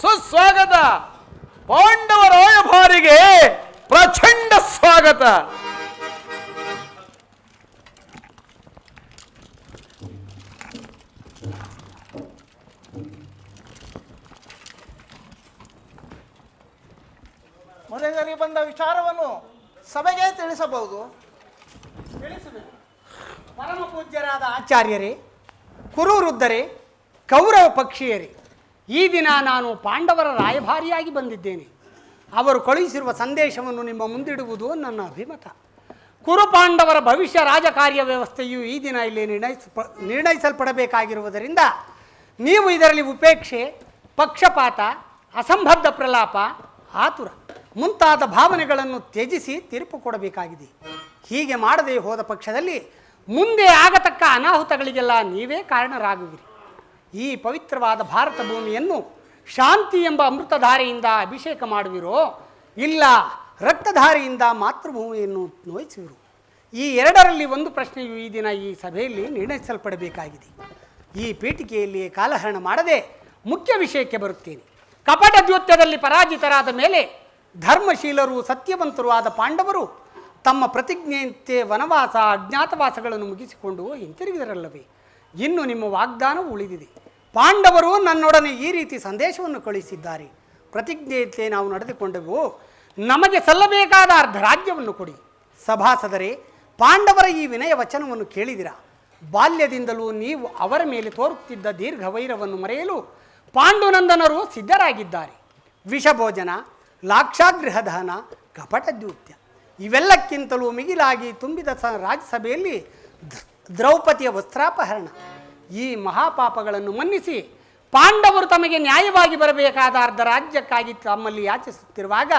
ಸುಸ್ವಾಗತ. ಪಾಂಡವ ರಾಯಭಾರಿಗೆ ಪ್ರಚಂಡ ಸ್ವಾಗತ. ಮನೆಯಲ್ಲಿ ಬಂದ ವಿಚಾರವನ್ನು ಸಭೆಗೆ ತಿಳಿಸಬಹುದು. ತಿಳಿಸಬೇಕು. ಪರಮ ಪೂಜ್ಯರಾದ ಆಚಾರ್ಯರೇ, ಕುರುವೃದ್ಧರೇ, ಕೌರವ ಪಕ್ಷೀಯರೇ, ಈ ದಿನ ನಾನು ಪಾಂಡವರ ರಾಯಭಾರಿಯಾಗಿ ಬಂದಿದ್ದೇನೆ. ಅವರು ಕಳುಹಿಸಿರುವ ಸಂದೇಶವನ್ನು ನಿಮ್ಮ ಮುಂದಿಡುವುದು ನನ್ನ ಅಭಿಮತ. ಕುರುಪಾಂಡವರ ಭವಿಷ್ಯ ರಾಜಕಾರ್ಯ ವ್ಯವಸ್ಥೆಯು ಈ ದಿನ ಇಲ್ಲಿ ನಿರ್ಣಯಿಸಲ್ಪಡಬೇಕಾಗಿರುವುದರಿಂದ ನೀವು ಇದರಲ್ಲಿ ಉಪೇಕ್ಷೆ, ಪಕ್ಷಪಾತ, ಅಸಂಬದ್ಧ ಪ್ರಲಾಪ, ಆತುರ ಮುಂತಾದ ಭಾವನೆಗಳನ್ನು ತ್ಯಜಿಸಿ ತೀರ್ಪು ಕೊಡಬೇಕಾಗಿದೆ. ಹೀಗೆ ಮಾಡದೇ ಹೋದ ಪಕ್ಷದಲ್ಲಿ ಮುಂದೆ ಆಗತಕ್ಕ ಅನಾಹುತಗಳಿಗೆಲ್ಲ ನೀವೇ ಕಾರಣರಾಗುವಿರಿ. ಈ ಪವಿತ್ರವಾದ ಭಾರತ ಭೂಮಿಯನ್ನು ಶಾಂತಿ ಎಂಬ ಅಮೃತಧಾರೆಯಿಂದ ಅಭಿಷೇಕ ಮಾಡುವಿರೋ, ಇಲ್ಲ ರಕ್ತಧಾರೆಯಿಂದ ಮಾತೃಭೂಮಿಯನ್ನು ನೋಯಿಸುವಿರು? ಈ ಎರಡರಲ್ಲಿ ಒಂದು ಪ್ರಶ್ನೆಯು ಈ ದಿನ ಈ ಸಭೆಯಲ್ಲಿ ನಿರ್ಣಯಿಸಲ್ಪಡಬೇಕಾಗಿದೆ. ಈ ಪೀಠಿಕೆಯಲ್ಲಿ ಕಾಲಹರಣ ಮಾಡದೆ ಮುಖ್ಯ ವಿಷಯಕ್ಕೆ ಬರುತ್ತೇನೆ. ಕಪಟ ದ್ಯೋತ್ಯದಲ್ಲಿ ಪರಾಜಿತರಾದ ಮೇಲೆ ಧರ್ಮಶೀಲರು, ಸತ್ಯವಂತರು ಆದ ಪಾಂಡವರು ತಮ್ಮ ಪ್ರತಿಜ್ಞೆಯಂತೆ ವನವಾಸ, ಅಜ್ಞಾತವಾಸಗಳನ್ನು ಮುಗಿಸಿಕೊಂಡು ಹಿಂತಿರುಗಿದರಲ್ಲವೇ? ಇನ್ನು ನಿಮ್ಮ ವಾಗ್ದಾನವು ಉಳಿದಿದೆ. ಪಾಂಡವರು ನನ್ನೊಡನೆ ಈ ರೀತಿ ಸಂದೇಶವನ್ನು ಕಳುಹಿಸಿದ್ದಾರೆ. ಪ್ರತಿಜ್ಞೆಯಂತೆ ನಾವು ನಡೆದುಕೊಂಡೆವು. ನಮಗೆ ಸಲ್ಲಬೇಕಾದ ಅರ್ಧ ರಾಜ್ಯವನ್ನು ಕೊಡಿ. ಸಭಾಸದರೇ, ಪಾಂಡವರ ಈ ವಿನಯ ವಚನವನ್ನು ಕೇಳಿದಿರ. ಬಾಲ್ಯದಿಂದಲೂ ನೀವು ಅವರ ಮೇಲೆ ತೋರುತ್ತಿದ್ದ ದೀರ್ಘ ವೈರವನ್ನು ಮರೆಯಲು ಪಾಂಡುನಂದನರು ಸಿದ್ಧರಾಗಿದ್ದಾರೆ. ವಿಷಭೋಜನ, ಲಾಕ್ಷಾಗೃಹ ದಹನ, ಕಪಟದ್ಯೂತ್ಯ ಇವೆಲ್ಲಕ್ಕಿಂತಲೂ ಮಿಗಿಲಾಗಿ ತುಂಬಿದ ರಾಜ್ಯಸಭೆಯಲ್ಲಿ ದ್ರೌಪದಿಯ ವಸ್ತ್ರಾಪಹರಣ. ಈ ಮಹಾಪಾಪಗಳನ್ನು ಮನ್ನಿಸಿ ಪಾಂಡವರು ತಮಗೆ ನ್ಯಾಯವಾಗಿ ಬರಬೇಕಾದ ಅರ್ಧ ರಾಜ್ಯಕ್ಕಾಗಿ ತಮ್ಮಲ್ಲಿ ಯಾಚಿಸುತ್ತಿರುವಾಗ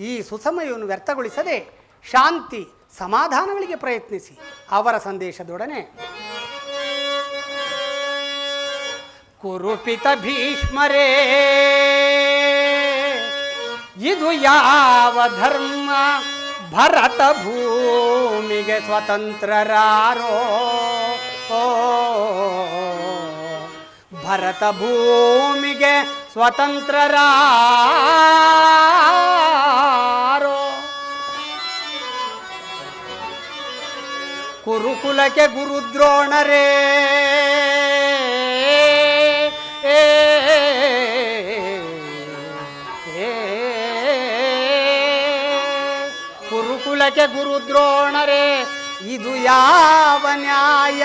ಈ ಸುಸಮಯವನ್ನು ವ್ಯರ್ಥಗೊಳಿಸದೆ ಶಾಂತಿ ಸಮಾಧಾನಗಳಿಗೆ ಪ್ರಯತ್ನಿಸಿ. ಅವರ ಸಂದೇಶದೊಡನೆ ಕುರುಪಿತ ಭೀಷ್ಮರೇ, ಇದು ಯಾವ ಧರ್ಮ? ಭರತ ಭೂಮಿಗೆ ಸ್ವತಂತ್ರರಾರೋ, ಭರತ ಭೂಮಿಗೆ ಸ್ವತಂತ್ರರಾರೋ. ಕುರುಕುಲಕ್ಕೆ ಗುರುದ್ರೋಣರೇ, ಕುರುಕುಲಕ್ಕೆ ಗುರುದ್ರೋಣರೇ, ಇದು ಯಾವ ನ್ಯಾಯ?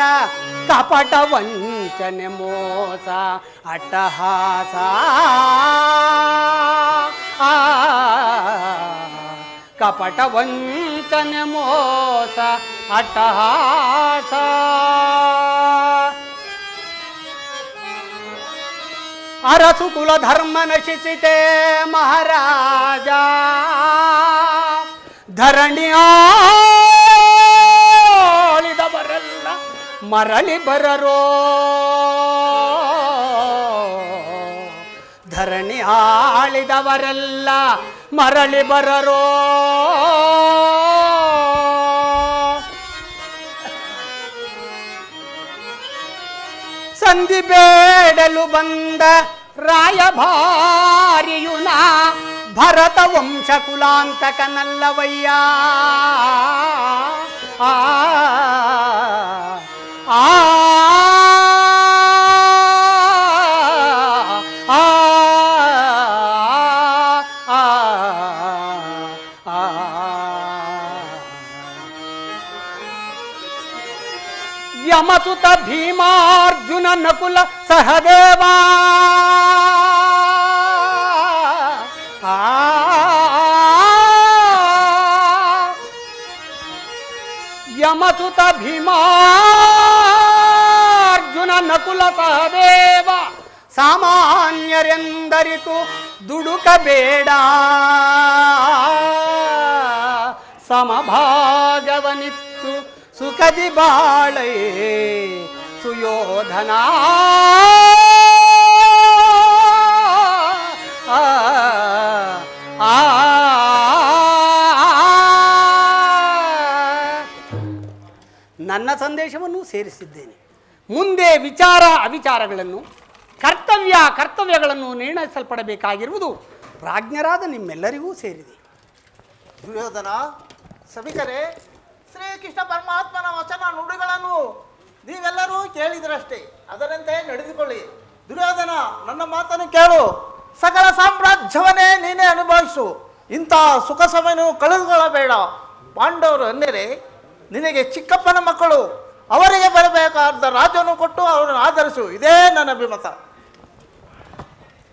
ಕಪಟ ವಂಚನೆ, ಮೋಸ, ಅಟ್ಟಹಾಸ, ಕಪಟ ವಂಚನೆ, ಮೋಸ, ಅಟ್ಟಹಾಸ. ಅರಸು ಕುಲ ಧರ್ಮ ನಶಿಸಿತೆ ಮಹಾರಾಜ, ಧರಣಿಯಾಳಿದವರೆಲ್ಲ ಮರಳಿ ಬರರೋ, ಧರಣಿ ಆಳಿದವರೆಲ್ಲ ಮರಳಿ ಬರರೋ. ಸಂಧಿ ಬೇಡಲು ಬಂದ ರಾಯಭಾರಿಯುನ ಭರತ ವಂಶ ಕುಲಾಂತಕನಲ್ಲವಯ್ಯ. ಯಮಸುತ ಭೀಮಾರ್ಜುನ ನಕುಲ ಸಹದೇವ, ಯಮಸುತ ಭೀಮಾರ್ಜುನ ನಕುಲ ಸಹದೇವ, ಸಾಮಾನ್ಯರೆಂದರಿತು ದುಡುಕಬೇಡ, ಸಮಭಾಗವನಿತ್ತು ಸುಖದಿ ಬಾಳೇ ಸುಯೋಧನ. ನನ್ನ ಸಂದೇಶವನ್ನು ಸೇರಿಸಿದ್ದೇನೆ. ಮುಂದೆ ವಿಚಾರ ಅವಿಚಾರಗಳನ್ನು, ಕರ್ತವ್ಯಗಳನ್ನು ನಿರ್ಣಯಿಸಲ್ಪಡಬೇಕಾಗಿರುವುದು ಪ್ರಾಜ್ಞರಾದ ನಿಮ್ಮೆಲ್ಲರಿಗೂ ಸೇರಿದೆ. ದುರ್ಯೋಧನ, ಸಭಿಕರೇ, ಶ್ರೀಕೃಷ್ಣ ಪರಮಾತ್ಮನ ವಚನ ನುಡಿಗಳನ್ನು ನೀವೆಲ್ಲರೂ ಕೇಳಿದ್ರಷ್ಟೇ, ಅದರಂತೆ ನಡೆದುಕೊಳ್ಳಿ. ದುರ್ಯೋಧನ, ನನ್ನ ಮಾತನ್ನು ಕೇಳು. ಸಕಲ ಸಾಮ್ರಾಜ್ಯವನ್ನೇ ನೀನೇ ಅನುಭವಿಸು. ಇಂಥ ಸುಖ ಸಮಯನು ಕಳೆದುಕೊಳ್ಳಬೇಡ. ಪಾಂಡವರು ಅಂದರೆ ನಿನಗೆ ಚಿಕ್ಕಪ್ಪನ ಮಕ್ಕಳು. ಅವರಿಗೆ ಬರಬೇಕಾದ ರಾಜ್ಯವನ್ನು ಕೊಟ್ಟು ಅವರನ್ನು ಆಧರಿಸು. ಇದೇ ನನ್ನ ಅಭಿಮತ.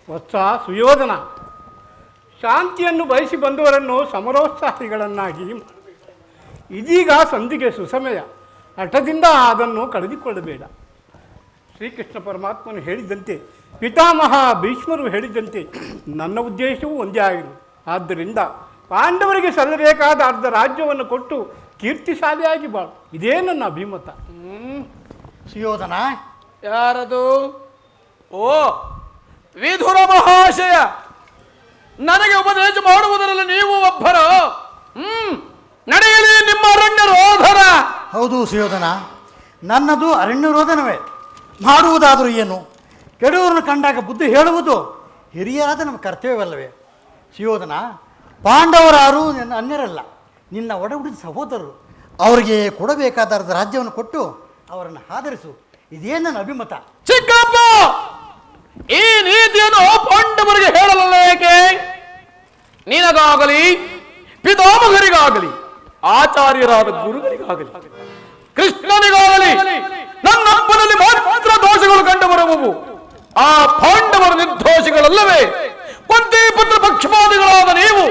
ವತ್ಸ ಸುಯೋಧನ, ಶಾಂತಿಯನ್ನು ಬಯಸಿ ಬಂದವರನ್ನು ಸಮರೋತ್ಸಾಹಿಗಳನ್ನಾಗಿ ಮಾಡು. ಇದೀಗ ಸಂಧಿಗೆ ಸುಸಮಯ. ಹಠದಿಂದ ಅದನ್ನು ಕಳೆದುಕೊಳ್ಳಬೇಡ. ಶ್ರೀಕೃಷ್ಣ ಪರಮಾತ್ಮನು ಹೇಳಿದಂತೆ, ಪಿತಾಮಹ ಭೀಷ್ಮರು ಹೇಳಿದಂತೆ ನನ್ನ ಉದ್ದೇಶವೂ ಒಂದೇ ಆಗಿರುವುದು. ಆದ್ದರಿಂದ ಪಾಂಡವರಿಗೆ ಸಲ್ಲಬೇಕಾದ ಅರ್ಧ ರಾಜ್ಯವನ್ನು ಕೊಟ್ಟು ಕೀರ್ತಿಶಾಲಿಯಾಗಿ ಬಾಳು. ಇದೇ ನನ್ನ ಅಭಿಮತ. ಸುಯೋಧನ, ಯಾರದು? ಓ ವಿಧುರ ಮಹಾಶಯ, ನನಗೆ ಉಪದೇಶ ಮಾಡುವುದರಲ್ಲಿ ನೀವು ಒಬ್ಬರು. ನಡೆಯಲಿ ನಿಮ್ಮ ಅರಣ್ಯ ರೋಧನ. ಹೌದು ಸುಯೋಧನ, ನನ್ನದು ಅರಣ್ಯರೋಧನವೇ. ಮಾಡುವುದಾದರೂ ಏನು? ಕೆಡುವರನ್ನು ಕಂಡಾಗ ಬುದ್ಧಿ ಹೇಳುವುದು ಹಿರಿಯರಾದ ನಮ್ಮ ಕರ್ತವ್ಯವಲ್ಲವೇ? ಸುಯೋಧನ, ಪಾಂಡವರಾರು ನನ್ನ ಅನ್ಯರಲ್ಲ, ನಿನ್ನ ಒಡಹುಟ್ಟಿದ ಸಹೋದರರು. ಅವರಿಗೆ ಕೊಡಬೇಕಾದ ಅರ್ಧ ರಾಜ್ಯವನ್ನು ಕೊಟ್ಟು ಅವರನ್ನು ಆಧರಿಸು. ಇದೇ ನನ್ನ ಅಭಿಮತ. ಚಿಕ್ಕಪ್ಪ, ಈ ನೀತಿಯನ್ನು ಪಾಂಡವರಿಗೆ ಹೇಳಲಲ್ಲ ಏಕೆ? ನಿನಗಾಗಲಿ, ಪಿತಾಮಹರಿಗಾಗಲಿ, ಆಚಾರ್ಯರಾದ ಗುರುಗಳಿಗಾಗಲಿ, ಕೃಷ್ಣನಿಗಾಗಲಿ ನನ್ನಪ್ಪನಲ್ಲಿ ಮಾತ್ರ ದೋಷಗಳು ಕಂಡು ಬರುವವು. ಆ ಪಾಂಡವರ ನಿರ್ದೋಷಗಳಲ್ಲವೇ? ಒಂದೇ ಪುತ್ರ ಪಕ್ಷಪಾತಿಗಳಾದ ನೀವು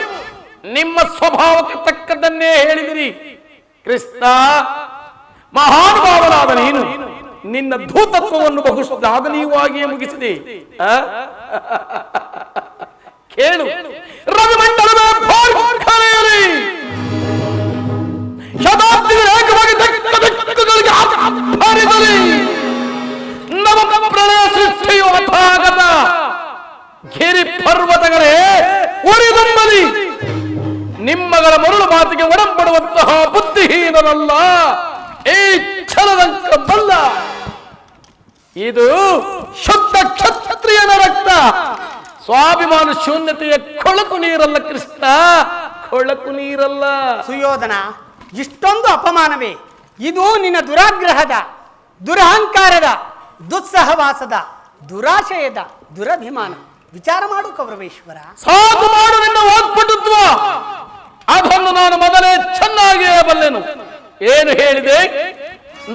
ನಿಮ್ಮ ಸ್ವಭಾವಕ್ಕೆ ತಕ್ಕದ್ದನ್ನೇ ಹೇಳಿದಿರಿ. ಕೃಷ್ಣ, ಮಹಾನುಭಾವನಾದ ನೀನು ನಿನ್ನ ಧೂತತ್ವವನ್ನು ಬಹು ಶ್ಲಾಘನೀಯವಾಗಿಯೇ ಮುಗಿಸಿದೆ. ಕೇಳು, ರವಿಮಂಡಲವೇ ಕರೆಯಲಿ, ಶತಾಬ್ದಿಗಳು ಏಕವಾಗಿ ದಿಕ್ಕುಗಳಿಗೆ ಹರಿಸಲಿ, ನವ ಪ್ರಳಯ ಸೃಷ್ಟಿಯು ಅಥಾಗತ ಗಿರಿ ಪರ್ವತಗಳೇ ಉರಿದುಂಬಲಿ. ನಿಮ್ಮಗಳ ಮರುಳು ಮಾತಿಗೆ ಒಡಂಬಡುವಂತಹ ಬುದ್ಧಿಹೀನರಲ್ಲ ಈ ಛಲದಂಕ ಬಲ್ಲ. ಇದು ಶುದ್ಧ ಕ್ಷತ್ರಿಯನ ರಕ್ತ. ಸ್ವಾಭಿಮಾನ ಶೂನ್ಯತೆಯ ಕೊಳಕು ನೀರಲ್ಲ ಕೃಷ್ಣ, ಕೊಳಕು ನೀರಲ್ಲ. ಸುಯೋಧನ, ಇಷ್ಟೊಂದು ಅಪಮಾನವೇ? ಇದು ನಿನ್ನ ದುರಾಗ್ರಹದ, ದುರಹಂಕಾರದ, ದುಸ್ಸಹವಾಸದ, ದುರಾಶಯದ, ದುರಭಿಮಾನ. ವಿಚಾರ ಮಾಡು ಕೌರವೇಶ್ವರ. ಸಾಕು ಮಾಡು ನಿನ್ನ ವಾಗ್ಪಟುತ್ವ. ಅದನ್ನು ನಾನು ಮೊದಲೇ ಚೆನ್ನಾಗಿಯೇ ಬಲ್ಲೆನು. ಏನು ಹೇಳಿದೆ?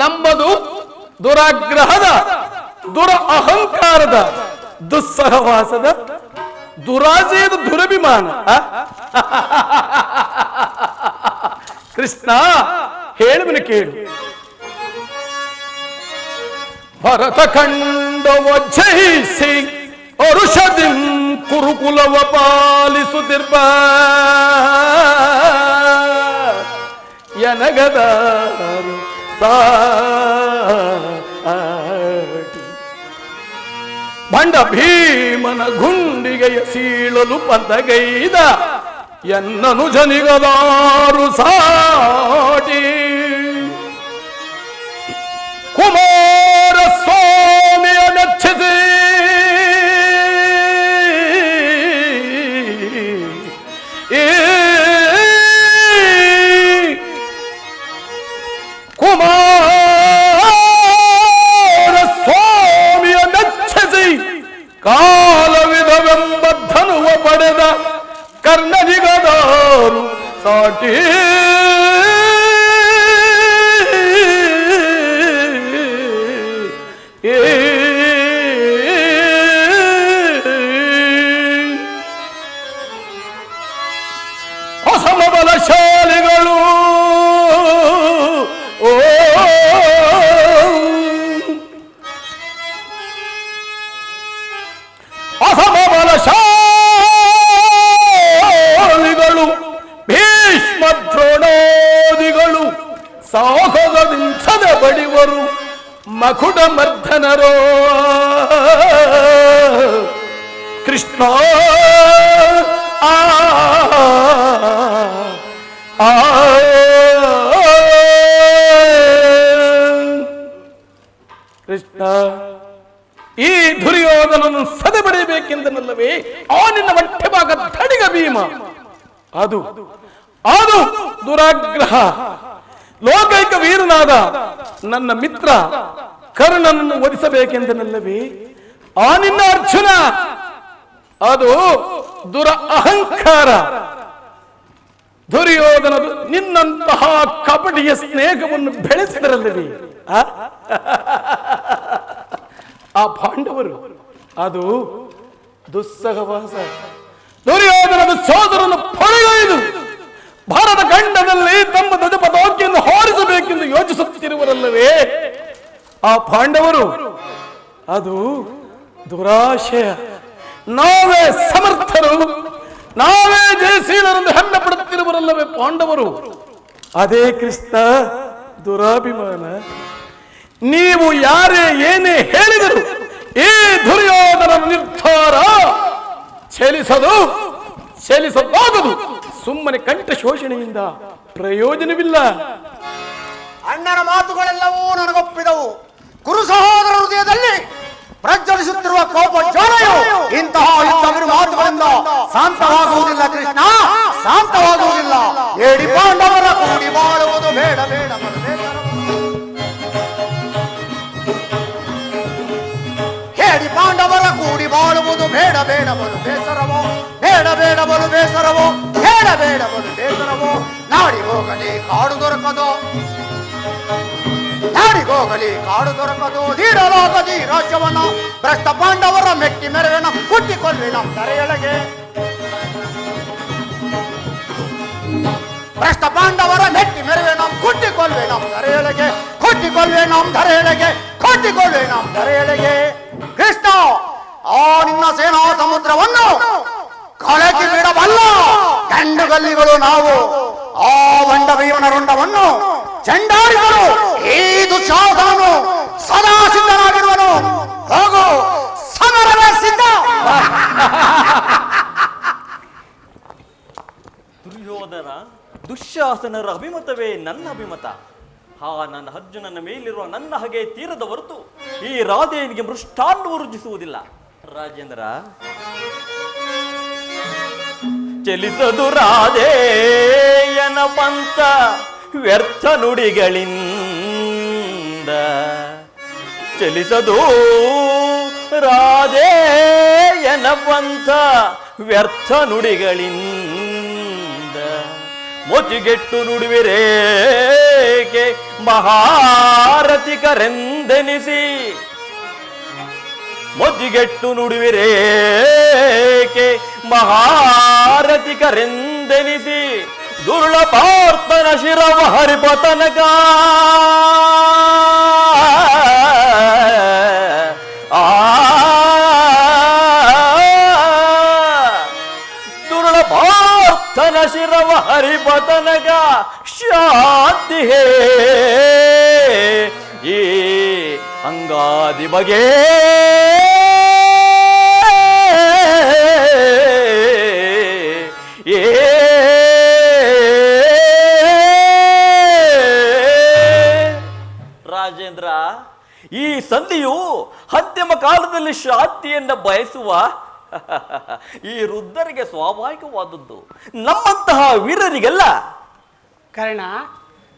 ನಮ್ಮದು ದುರಾಗ್ರಹದ, ದುರ ಅಹಂಕಾರದ, ದುಸ್ಸಹವಾಸದ, ದುರಾಶಯದ, ದುರಭಿಮಾನ. ಕೃಷ್ಣ, ಹೇಳುವನು ಕೇಳು. ಭರತ ಖಂಡವ ಜಯಿಸಿ ಅರುಷದಿಂ ಕುರುಕುಲವ ಪಾಲಿಸುತ್ತಿರ್ಬ ಎನಗದಾರು ಬಂಡ ಭೀಮನ ಗುಂಡಿಗೆಯ ಸೀಳಲು ಪಂದಗೈದ ಎನ್ನನು ಜನಿಗದಾರು ಸಾಟಿ ಕುಮಾರ ಸ್ವಾಮಿಯ ಮೆಚ್ಚಿಸಿ ಕುಮಾರ ಸ್ವಾಮಿಯ ಮೆಚ್ಚಿಸಿ ಕಾಲವಿಧವೆಂಬ ಧನುವ ಪಡೆದ ಕರ್ಣನಿಗದಾರು ಸಾಟಿ ಅಸಮಬಲಶಾಲಿಗಳು ಅಸಮಬಲಶಾಲಿಗಳು ಭೀಷ್ಮ ದ್ರೋಣಾದಿಗಳು ಸಾಹಸದಿಂಚದ ಬಡಿವರು ಮಕುಟ ಮರ್ಧನರೋ ಕೃಷ್ಣ ಕೃಷ್ಣ ಈ ದುರ್ಯೋಧನನ್ನು ಸದೆಬಡಿಯಬೇಕೆಂದನಲ್ಲವೇ ಆ ನಿನ್ನ ಹೊಟ್ಟೆ ಭಾಗ ತಡಿಗ ಭೀಮ. ಅದು ಅದು ದುರಾಗ್ರಹ. ಲೋಕೈಕ ವೀರನಾದ ನನ್ನ ಮಿತ್ರ ಕರ್ಣನನ್ನು ವಧಿಸಬೇಕೆಂದನಲ್ಲವೇ ಆ ನಿನ್ನ ಅರ್ಜುನ. ಅದು ದುರ ಅಹಂಕಾರ. ದುರ್ಯೋಧನದು ನಿನ್ನಂತಹ ಕಪಟಿಯ ಸ್ನೇಹವನ್ನು ಬೆಳೆಸಿದರಲ್ಲವೇ ಆ ಪಾಂಡವರು. ಅದು ದುಸ್ಸಹವಾಸ. ದುರ್ಯೋಧನದ ಸೋದರನು ಪಡೆಯೊಯ್ದು ಭಾರತ ಖಂಡದಲ್ಲಿ ತಮ್ಮ ದಜಪದೋಕಿಯನ್ನು ಹಾರಿಸಬೇಕೆಂದು ಯೋಚಿಸುತ್ತಿರುವರಲ್ಲವೇ ಆ ಪಾಂಡವರು. ಅದು ದುರಾಶಯ. ನಾವೇ ಸಮರ್ಥರು, ನಾವೇ ಜಯಶೀಲರೆಂದು ಹೆಮ್ಮೆ ಪಡುತ್ತಿರುವರಲ್ಲವೇ ಪಾಂಡವರು. ಅದೇ ಕೃಷ್ಣ ದುರಾಭಿಮಾನ. ನೀವು ಯಾರೇ ಏನೇ ಹೇಳಿದರು ಈ ದುರ್ಯೋಧನ ನಿರ್ಧಾರ ಚಲಿಸಬಾಗದು. ಸುಮ್ಮನೆ ಕಂಠ ಶೋಷಣೆಯಿಂದ ಪ್ರಯೋಜನವಿಲ್ಲ. ಅಣ್ಣನ ಮಾತುಗಳೆಲ್ಲವೂ ನನಗೊಪ್ಪಿದವು. ಗುರು ಸಹೋದರ ಹೃದಯದಲ್ಲಿ ಪ್ರಜ್ವಲಿಸುತ್ತಿರುವ ಕೋಪ ಜ್ವಾಲೆಯು ಇಂತಹ ಯುದ್ಧ ಮಾತುಗಳಿಂದ ಶಾಂತವಾಗುವುದಿಲ್ಲ ಕೃಷ್ಣ, ಶಾಂತವಾಗುವುದಿಲ್ಲ. ಏಡಿ ಪಾಂಡವರ ಕೂಡಿ ಬಾಳುವುದು ಬೇಡ ಬೇಡ ಹೇಡಿ ಪಾಂಡವರ ಕೂಡಿ ಬಾಳುವುದು ಬೇಡ ಬೇಡ ಬಲು ಬೇಸರವೋ, ಬೇಡ ಬೇಡ ಬಲು ಬೇಸರವೋ, ಬೇಡ ಬೇಡ ಬಲು ಬೇಸರವೋ. ನಾಡಿ ಹೋಗಲಿ ಕಾಡು ದೊರಕದು, ನಾಡಿಗೋಗಲಿ ಕಾಡು ದೊರಕದು. ಧೀರಲಾಗದಿ ರಾಜ್ಯವನ್ನ ಭ್ರಷ್ಟ ಪಾಂಡವರ ಮೆಟ್ಟಿ ಮೆರವನ ಕುಟ್ಟಿಕೊಳ್ಳಿ ನಮ್ಮ ಧರೆಯೊಳಗೆ. ಭ್ರಷ್ಟ ಪಾಂಡವರ ಮೆಟ್ಟಿ ಮೆರವೆ ನಮ್ಮ ಕುಟ್ಟಿಕೊಳ್ಳಿ ನಮ್ಮ ಧರೆಯೊಳಗೆ, ಕೊಟ್ಟಿಕೊಳ್ಳಿ ನಮ್ಮ ಧರೆಯೊಳಗೆ, ಕೊಟ್ಟಿಕೊಳ್ಳಿ ನಮ್ಮ ಧರೆಯೊಳಗೆ. ಕೃಷ್ಣ, ಆ ನಿನ್ನ ಸೇನಾ ಸಮುದ್ರವನ್ನು ಕಳಕಿ ಬಿಡಬಲ್ಲ ಗಂಡುಗಲ್ಲಿಗಳು ನಾವು. ಆ ಬಂಡ ಭೀಮನ ರುಂಡವನ್ನು ಚಂಡಾಡಿಗಳು ಈ ದುಶ್ಯಾಸನನು ಸದಾ ಸಿದ್ಧನಾಗಿರುವನು. ಹೋಗು, ಸಮರವೇ ಸಿದ್ಧ. ದುರ್ಯೋಧನ ದುಶ್ಯಾಸನರ ಅಭಿಮತವೇ ನನ್ನ ಅಭಿಮತ. ನನ್ನ ಅರ್ಜುನನ ಮೇಲಿರುವ ನನ್ನ ಹಾಗೆ ತೀರದ ಹೊರತು ಈ ರಾಧೆಯನಿಗೆ ಮೃಷ್ಟಾನ್ನವು ರುಚಿಸುವುದಿಲ್ಲ. ರಾಜೇಂದ್ರ, ಚಲಿಸದು ರಾಧೇಯನ ಪಂಥ ವ್ಯರ್ಥ ನುಡಿಗಳಿಂದ, ಚಲಿಸದು ರಾಧೇಯನ ಪಂಥ ವ್ಯರ್ಥ ನುಡಿಗಳಿಂದ. ಮೊಚಿಗೆಟ್ಟು ನುಡಿವಿರೇಕೆ ಮಹಾರಥಿಕರೆಂದೆನಿಸಿ, ಮೊಜ್ಜಿಗೆಟ್ಟು ನುಡಿವಿರೇಕೆ ಮಹಾರಥಿಕರೆಂದೆನಿಸಿ. ದುರುಳ ಪಾರ್ಥನ ಶಿರವ ಹರಿಪತನಕ ದುರುಳ ಪಾರ್ಥನ ಶಿರವ ಹರಿಪತನಕ ಶಾಂತಿ ಹೇ ಈ ಅಂಗಾದಿ ಬಗೆ ರಾಜೇಂದ್ರ, ಈ ಸಂಧಿಯು ಅಂತಿಮ ಕಾಲದಲ್ಲಿ ಶಾಂತಿಯನ್ನ ಬಯಸುವ ಈ ವೃದ್ಧರಿಗೆ ಸ್ವಾಭಾವಿಕವಾದದ್ದು, ನಮ್ಮಂತಹ ವೀರರಿಗೆಲ್ಲ. ಕರ್ಣ,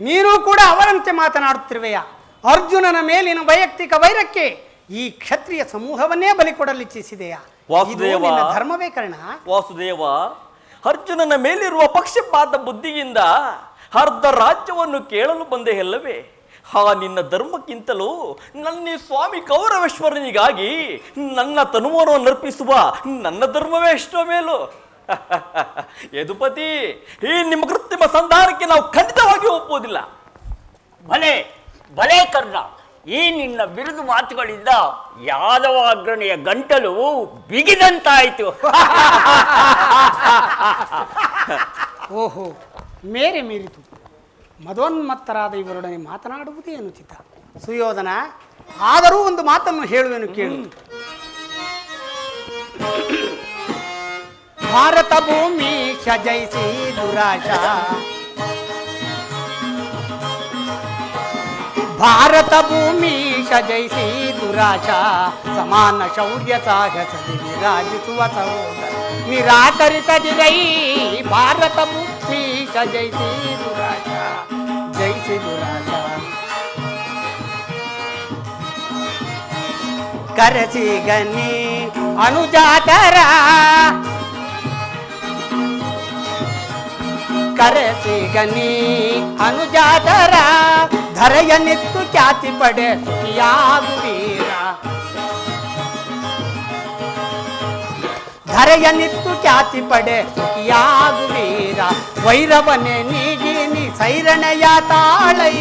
ನೀನು ಕೂಡ ಅವರಂತೆ ಮಾತನಾಡುತ್ತಿರುವೆಯಾ? ಅರ್ಜುನನ ಮೇಲಿನ ವೈಯಕ್ತಿಕ ವೈರಕ್ಕೆ ಈ ಕ್ಷತ್ರಿಯ ಸಮೂಹವನ್ನೇ ಬಲಿ ಕೊಡಲು ಇಚ್ಛಿಸಿದೆಯಾ? ವಾಸುದೇವ, ಧರ್ಮವೇ ಕರ್ಣ? ವಾಸುದೇವ, ಅರ್ಜುನನ ಮೇಲಿರುವ ಪಕ್ಷಪಾತ ಬುದ್ಧಿಯಿಂದ ಅರ್ಧ ರಾಜ್ಯವನ್ನು ಕೇಳಲು ಬಂದೆ ಅಲ್ಲವೇ? ನಿನ್ನ ಧರ್ಮಕ್ಕಿಂತಲೂ ನನ್ನ ಸ್ವಾಮಿ ಕೌರವೇಶ್ವರನಿಗಾಗಿ ನನ್ನ ತನುವನ್ನು ಅರ್ಪಿಸುವ ನನ್ನ ಧರ್ಮವೇ ಎಷ್ಟೋ ಮೇಲು. ಯದುಪತಿ, ಈ ನಿಮ್ಮ ಕೃತ್ರಿಮ ಸಂಧಾನಕ್ಕೆ ನಾವು ಖಂಡಿತವಾಗಿ ಒಪ್ಪುವುದಿಲ್ಲ. ಭಲೆ ಭಲೆ ಕರ್ಣ, ಈ ನಿನ್ನ ಬಿರುದು ಮಾತುಗಳಿಂದ ಯಾದವ ಅಗ್ರಣಿಯ ಗಂಟಲು ಬಿಗಿದಂತಾಯಿತು. ಓಹೋ, ಮೇರೆ ಮೀರಿತು. ಮದೋನ್ಮತ್ತರಾದ ಇವರೊಡನೆ ಮಾತನಾಡುವುದೇ ಅನುಚಿತ. ಸುಯೋಧನ, ಆದರೂ ಒಂದು ಮಾತನ್ನು ಹೇಳುವೆನು ಕೇಳು. ಭಾರತ ಭೂಮಿ ಜಯಿಸಿ ದುರಾಶ, ಭಾರತ ಭೂಮೀಶ ಜಯಿಸಿ ದುರಾಶ ಸಮಾನ ಶೌರ್ಯ ಸಾಹಸದಿ ವಿರಾಜಿಸುವ ಸಹೋದರ ನಿರಾಕರಿಸದಿರೈ ಭಾರತ ಭೂಮೀಶ ಜಯಿಸಿ ದುರಾಶ ಜಯಿಸಿ ದುರಾಶ ಕರೆಸಿ ಗನಿ ಅನುಜಾತರ ಕರೆಸಿ ಗನಿ ಅನುಜಾತರ ಧರೆಯ ನಿತ್ತು ಖ್ಯಾತಿ ಪಡೆ ಸುಖಿಯಾಗುವೀರ ಧರೆಯ ನಿತ್ತು ಖ್ಯಾತಿ ಪಡೆ ಸುಖಿಯಾಗುವೀರ ವೈರವನೆ ನೀಗಿನಿ ಸೈರಣೆಯ ತಾಳೈ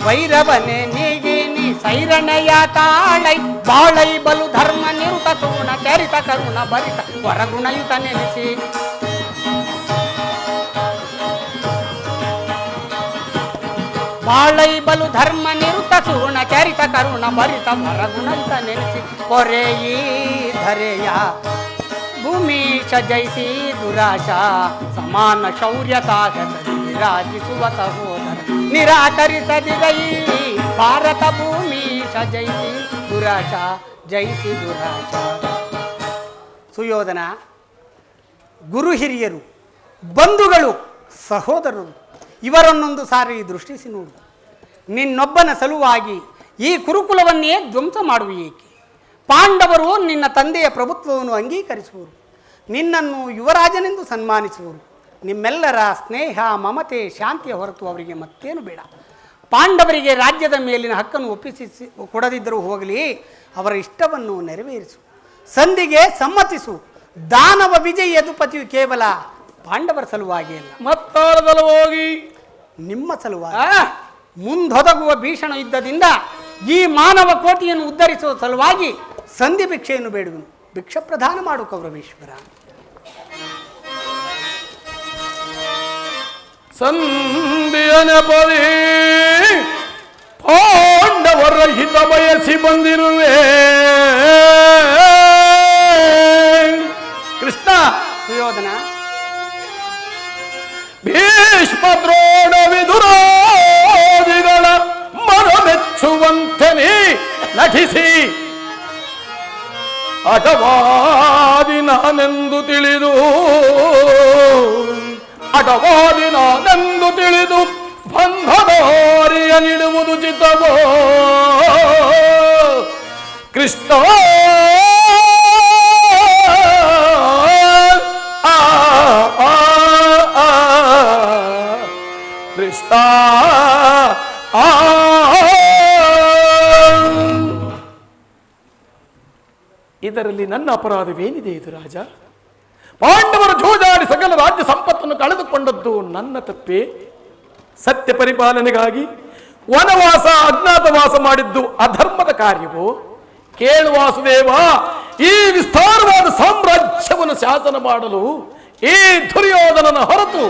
ವೈರವನೆ ನೀಗಿನಿ ಸೈರಣೆಯ ತಾಳೈ ಬಾಳೈ ಬಲು ಧರ್ಮ ನಿರುತ ಸೂಣ ಚರಿತ ಕರುಣ ಭರಿತ ವರಗುಣಯುತ ನೆನೆಸಿ ಬಾಳೈ ಬಲು ಧರ್ಮ ನಿರುತ ಸೂಣ ಚರಿತ ಕರುಣ ಭರಿತ ವರಗುಣಯುತ ನೆನೆಸಿ ಕೊರೆಯೀ ಧರೆಯ ಭೂಮೀಶ ಜಯಿಸಿ ದುರಾಶ ಸಮಾನ ಶೌರ್ಯ ಸಾಗಸದಿ ವಿರಾಜಿಸುವ ಸಹೋದರ ನಿರಾಕರಿಸದಿರೈ ಭಾರತ ಭೂಮೀಶ ಜಯಿಸಿ ದುರಾಶ ಜಯಿಸಿ ದುರಾಶ. ಸುಯೋಧನ, ಗುರು ಹಿರಿಯರು, ಬಂಧುಗಳು, ಸಹೋದರರು ಇವರನ್ನೊಂದು ಸಾರಿ ದೃಷ್ಟಿಸಿ ನೋಡು. ನಿನ್ನೊಬ್ಬನ ಸಲುವಾಗಿ ಈ ಕುರುಕುಲವನ್ನೇ ಧ್ವಂಸ ಮಾಡುವ ಏಕೆ? ಪಾಂಡವರು ನಿನ್ನ ತಂದೆಯ ಪ್ರಭುತ್ವವನ್ನು ಅಂಗೀಕರಿಸುವರು, ನಿನ್ನನ್ನು ಯುವರಾಜನೆಂದು ಸನ್ಮಾನಿಸುವರು. ನಿಮ್ಮೆಲ್ಲರ ಸ್ನೇಹ, ಮಮತೆ, ಶಾಂತಿಯ ಹೊರತು ಅವರಿಗೆ ಮತ್ತೇನು ಬೇಡ. ಪಾಂಡವರಿಗೆ ರಾಜ್ಯದ ಮೇಲಿನ ಹಕ್ಕನ್ನು ಒಪ್ಪಿಸಿ ಕೊಡದಿದ್ದರೂ ಹೋಗಲಿ, ಅವರ ಇಷ್ಟವನ್ನು ನೆರವೇರಿಸು, ಸಂಧಿಗೆ ಸಮ್ಮತಿಸು. ದಾನವ ವಿಜಯ ಯದುಪತಿಯು ಕೇವಲ ಪಾಂಡವರ ಸಲುವಾಗಿ ಅಲ್ಲ, ಮತ್ತಾರ ಸಲುವಾಗಿ, ನಿಮ್ಮ ಸಲುವಾಗಿ. ಮುಂದೊದಗುವ ಭೀಷಣ ಯುದ್ಧದಿಂದ ಈ ಮಾನವ ಕೋಟಿಯನ್ನು ಉದ್ಧರಿಸುವ ಸಲುವಾಗಿ ಸಂಧಿ ಭಿಕ್ಷೆಯನ್ನು ಬೇಡುವನು. ಭಿಕ್ಷ ಪ್ರದಾನ ಮಾಡು ಕೌರವೇಶ್ವರ. ಸಂಧಿಯ ನೆಪದಿ ಪಾಂಡವರ ಹಿತ ಬಯಸಿ ಬಂದಿರುವೆ. ಕೃಷ್ಣ, ಸುಯೋಧನ, ಭೀಷ್ಮ ದ್ರೋಣ ವಿದುರಾದಿಗಳ ಮನಮೆಚ್ಚುವಂತೆ ನೀ ನಟಿಸಿ ಅಟವಾದಿ ನಾನೆಂದು ತಿಳಿದು ಅಟವಾದಿ ನಾನೆಂದು ತಿಳಿದು ಬಂಧದಾರಿಯ ನೀಡುವುದು ಚಿತ್ತವೋ ಕೃಷ್ಣ. ಕೃಷ್ಣ, ಇದರಲ್ಲಿ ನನ್ನ ಅಪರಾಧವೇನಿದೆ ಇದು ರಾಜ? ಪಾಂಡವರು ಜೂಜಾಡಿ ಸಕಲ ರಾಜ್ಯ ಸಂಪತ್ತನ್ನು ಕಳೆದುಕೊಂಡದ್ದು ನನ್ನ ತಪ್ಪೇ? ಸತ್ಯ ಪರಿಪಾಲನೆಗಾಗಿ ವನವಾಸ ಅಜ್ಞಾತವಾಸ ಮಾಡಿದ್ದು ಅಧರ್ಮದ ಕಾರ್ಯವೋ? ಕೇಳು ವಾಸುದೇವ, ಈ ವಿಸ್ತಾರವಾದ ಸಾಮ್ರಾಜ್ಯವನ್ನು ಶಾಸನ ಮಾಡಲು ಈ ದುರ್ಯೋಧನನ ಹೊರತು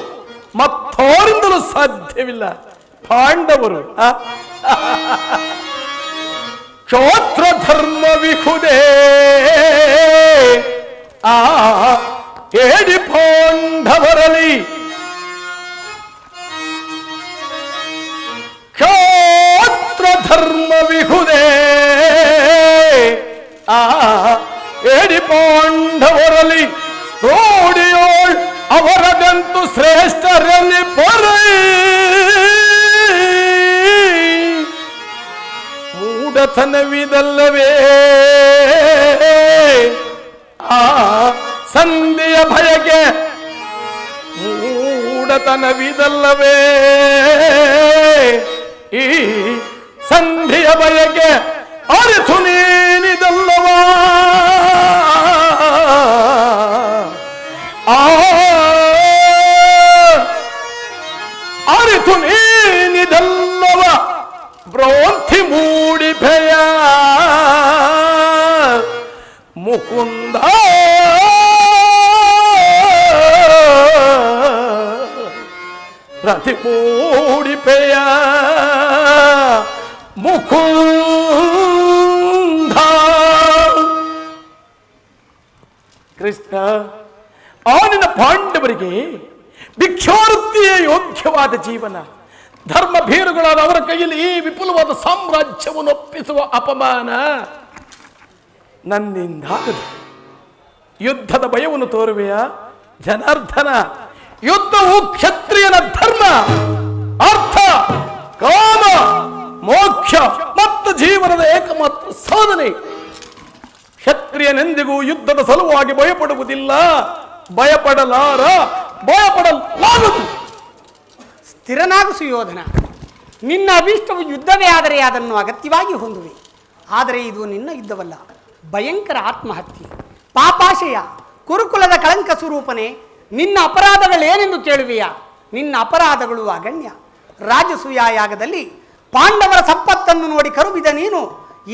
ಮತ್ತೋರಿಂದಲೂ ಸಾಧ್ಯವಿಲ್ಲ. ಪಾಂಡವರು ಕ್ಷೋತ್ರ ಧರ್ಮ ವಿಹುದೇ ಏಡಿ ಪಾಂಡವರಲಿ ಕ್ಷೋತ್ರ ಧರ್ಮ ವಿಹುದೇ ಏಡಿ ಪಾಂಡವರಲಿ ರೂಢಿಯೋಳ್ ಅವರದಂತೂ ಶ್ರೇಷ್ಠರಲ್ಲಿ ಪೊರೈ ಮೂಢತನವಿದಲ್ಲವೇ ಸಂಧಿಯ ಭಯಕ್ಕೆ ಮೂಢತನವಿದಲ್ಲವೇ ಈ ಸಂಧಿಯ ಭಯಕ್ಕೆ ಅರಿತು ನೀನಿದಲ್ಲವಾ ಅರಿತು ನೀನಿದಲ್ಲವ ಭ್ರಾಂತಿ ಮೂಡಿ ಭಯ ಮುಕುಂದ ರತಿ ಮೂಡಿ ಭಯ ಮುಕುಂದ. ಕೃಷ್ಣ, ಆನಿನ ಪಾಂಡವರಿಗೆ ಭಿಕ್ಷಾವೃತ್ತಿಯೇ ಯೋಗ್ಯವಾದ ಜೀವನ. ಧರ್ಮ ಭೀರುಗಳಾದ ಅವರ ಕೈಯಲ್ಲಿ ಈ ವಿಪುಲವಾದ ಸಾಮ್ರಾಜ್ಯವನ್ನು ಒಪ್ಪಿಸುವ ಅಪಮಾನ ನನ್ನಿಂದಾಗದು. ಯುದ್ಧದ ಭಯವನ್ನು ತೋರುವೆಯ ಜನಾರ್ದನ? ಯುದ್ಧವು ಕ್ಷತ್ರಿಯನ ಧರ್ಮ, ಅರ್ಥ, ಕಾಮ, ಮೋಕ್ಷ ಮತ್ತು ಜೀವನದ ಏಕಮಾತ್ರ ಸಾಧನೆ. ಕ್ಷತ್ರಿಯನೆಂದಿಗೂ ಯುದ್ಧದ ಸಲುವಾಗಿ ಭಯಪಡುವುದಿಲ್ಲ, ಭಯಪಡಲಾಗದು. ಸ್ಥಿರನಾಗು ಸುಯೋಧನ. ನಿನ್ನ ಅಭೀಷ್ಟವು ಯುದ್ಧವೇ ಆದರೆ ಅದನ್ನು ಅಗತ್ಯವಾಗಿ ಹೊಂದುವೆ. ಆದರೆ ಇದು ನಿನ್ನ ಯುದ್ಧವಲ್ಲ, ಭಯಂಕರ ಆತ್ಮಹತ್ಯೆ, ಪಾಪಾಶಯ, ಕುರುಕುಲದ ಕಳಂಕ ಸ್ವರೂಪನೇ. ನಿನ್ನ ಅಪರಾಧಗಳೇನೆಂದು ಕೇಳುವೆಯಾ? ನಿನ್ನ ಅಪರಾಧಗಳು ಅಗಣ್ಯ. ರಾಜಸೂಯ ಯಾಗದಲ್ಲಿ ಪಾಂಡವರ ಸಂಪತ್ತನ್ನು ನೋಡಿ ಕರುಬಿದ ನೀನು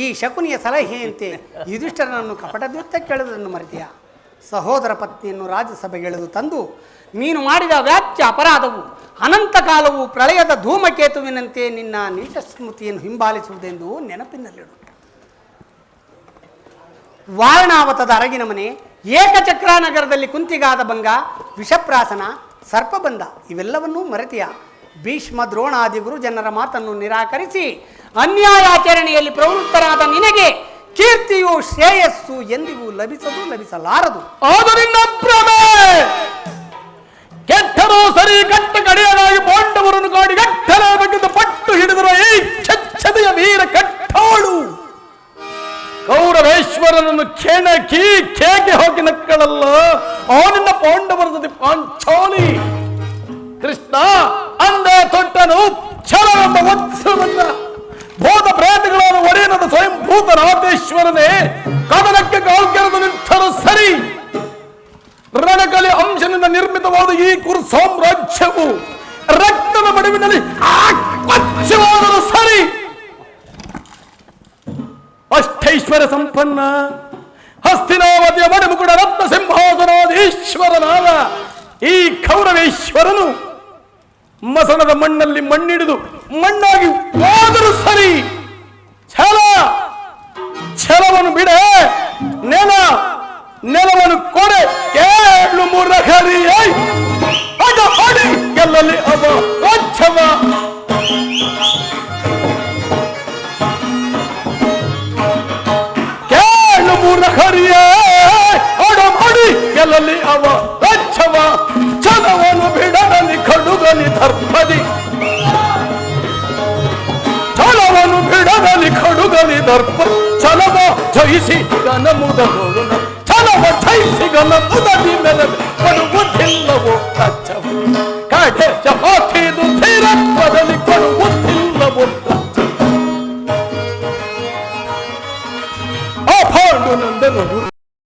ಈ ಶಕುನಿಯ ಸಲಹೆಯಂತೆ ಯುಧಿಷ್ಠರನನ್ನು ಕಪಟದ್ಯುತ್ತ ಕೇಳುವುದನ್ನು ಮರೆತೆಯಾ? ಸಹೋದರ ಪತ್ನಿಯನ್ನು ರಾಜ್ಯಸಭೆಗೆಳೆದು ತಂದು ನೀನು ಮಾಡಿದ ವ್ಯಾಜ್ಯ ಅಪರಾಧವು ಅನಂತ ಕಾಲವು ಪ್ರಳಯದ ಧೂಮಕೇತುವಿನಂತೆ ನಿನ್ನ ನೀಚ ಸ್ಮೃತಿಯನ್ನು ಹಿಂಬಾಲಿಸುವುದೆಂದು ನೆನಪಿನಲ್ಲಿಡು. ವಾರಣಾವತದ ಅರಗಿನ ಮನೆ, ಏಕಚಕ್ರ ನಗರದಲ್ಲಿ ಕುಂತಿಗಾದ ಭಂಗ, ವಿಷಪ್ರಾಸನ, ಸರ್ಪಬಂಧ ಇವೆಲ್ಲವನ್ನೂ ಮರೆತೆಯ? ಭೀಷ್ಮ ದ್ರೋಣಾದಿ ಗುರುಜನರ ಮಾತನ್ನು ನಿರಾಕರಿಸಿ ಅನ್ಯಾಯಾಚರಣೆಯಲ್ಲಿ ಪ್ರವೃತ್ತರಾದ ನಿನಗೆ ಕೀರ್ತಿಯು ಶ್ರೇಯಸ್ಸು ಎಂದಿಗೂ ಲಭಿಸಲಾರದು. ಆದ್ದರಿಂದ ಭ್ರಮೆ ಕೆಟ್ಟರೂ ಸರಿ ಕಟ್ಟ ಕಡೆಯಲಾಗಿ ಪಾಂಡವರನ್ನು ಕಾಡಿ ಗಟ್ಟಲಾಗಬೇಕೆಂದು ಪಟ್ಟು ಹಿಡಿದರ ಈ ಛಚ್ಚದೆಯ ವೀರ ಕಟ್ಟಾಳು ಕೌರವೇಶ್ವರನನ್ನು ಕೇಕೆ ಹೋಗಿ ನಕ್ಕಳಲ್ಲ. ಅವನಿಂದ ಪಾಂಡವರ ಜೊತೆ ಪಾಂಚಾಲಿ ಕೃಷ್ಣ ಅಂದೇ ತೊಟ್ಟನು ಛಲವೆಂಬ ವತ್ಸವನ್ನ ಭೂತ ಪ್ರೇತಗಳಾದ ಒಡೆಯನದ ಸ್ವಯಂಭೂತ ರಾಜೇಶ್ವರನೇ ಕದನಕ್ಕೆ ಕಾಲ್ಕೆರೆದು ನಿಂತರು ಸರಿ. ರಣಕಲೆ ಅಂಶನಿಂದ ನಿರ್ಮಿತವಾದ ಈ ಕುರು ಸಾಮ್ರಾಜ್ಯವು ರಕ್ತದ ಮಡುವಿನಲ್ಲಿ ಆಕ್ವಚ್ಛವಾದರೂ ಸರಿ. ಅಷ್ಟೈಶ್ವರ್ಯ ಸಂಪನ್ನ ಹಸ್ತಿನಾವತಿಯ ಮಡುಮುಕುಡ ರತ್ನ ಸಿಂಹಾಸನಾಧೀಶ್ವರನಾದ ಈ ಕೌರವೇಶ್ವರನು ಮಸಣದ ಮಣ್ಣಲ್ಲಿ ಮಣ್ಣಿಡಿದು ಮಣ್ಣಾಗಿ ಹೋದರೂ ಸರಿ. ಛಲವನ್ನು ಬಿಡೆ, ನೆಲವನ್ನು ಕೊಡೆ, ಕೇಳು ಮುರಹರಿ ಅದ ಹೊಡಿ ಗೆಲ್ಲಲಿ ಅವ ವಚ್ಚವ. ಕೇಳು ಮುರಹರಿಯ ಅಡ ಹೊಡಿ ಗೆಲ್ಲಲಿ ಅವ ವಚ್ಚವ. ಛಲವನ್ನು ಬಿಡಲಿ ಖಡುಗಲಿ ದರ್ಪದಿ, ಛಲವನ್ನು ಬಿಡಲಿ ಖಡುಗಲಿ ದರ್ಪ. ಛಲವ ಜಯಿಸಿ ಗನ ಮುದಗೋಣ, ಛಲವ ಜಯಿಸಿ ಗನ ಮುದದಿ ಮೇಲೆ ಬರುವುದಿಲ್ಲವೋ ಕಚ್ಚವ. ಕಾಟೆ ಚಪ